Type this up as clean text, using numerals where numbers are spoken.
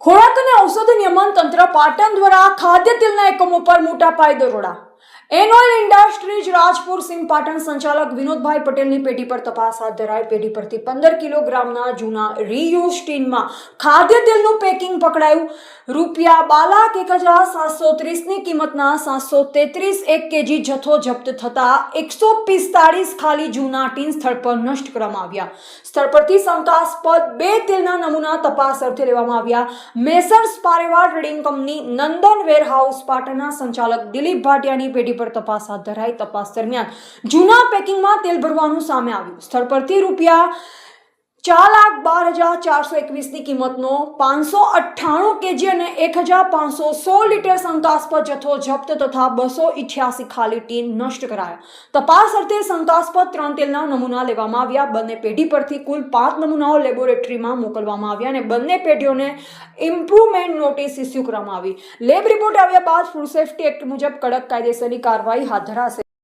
ખોરાક અને ઔષધ નિયમન તંત્ર પાટણ દ્વારા ખાદ્ય તેલના એકમો પર મોટા પાયે દરોડા. એનઓઇલ ઇન્ડસ્ટ્રીઝ રાજપુર સિંહ પાટણ સંચાલક વિનોદભાઈ પટેલની પેઢી પર તપાસ હાથ ધરાઈ. પેઢી પરથી 15 કિલોગ્રામના જૂના રીયુઝ ટીનમાં ખાદ્ય તેલનું પેકિંગ પકડાયું. ₹2,01,730 ની કિંમતના 733 1 કેજી જથ્થો જપ્ત થતા 145 ખાલી જૂના ટીન સ્થળ પર નષ્ટ કરવામાં આવ્યા. સ્થળ પરથી શંકાસ્પદ 2 તેલના નમૂના તપાસ અર્થે લેવામાં આવ્યા. Messrs Pareva trading company Nandan warehouse પાટણના સંચાલક દિલીપ ભાટિયાની પેઢી પર તપાસ હાથ ધરાઈ. તપાસ દરમિયાન જૂના પેકિંગમાં તેલ ભરવાનું સામે આવ્યું. સ્થળ પરથી ₹4,12,421 ની કિંમતનો 598 કેજી અને 1,516 લીટર શંકાસ્પદ જથ્થો જપ્ત તથા 288 ખાલી ટીન નષ્ટ કરાયા. તપાસ અર્થે શંકાસ્પદ 3 તેલના નમૂના લેવામાં આવ્યા. બંને પેઢી પરથી કુલ 5 નમૂનાઓ લેબોરેટરીમાં મોકલવામાં આવ્યા અને બંને પેઢીઓને ઇમ્પ્રુવમેન્ટ નોટિસ ઇસ્યુ કરવામાં આવી. લેબ રિપોર્ટ આવ્યા બાદ ફૂડ સેફ્ટી એક્ટ મુજબ કડક કાયદેસરની કાર્યવાહી હાથ ધરાશે.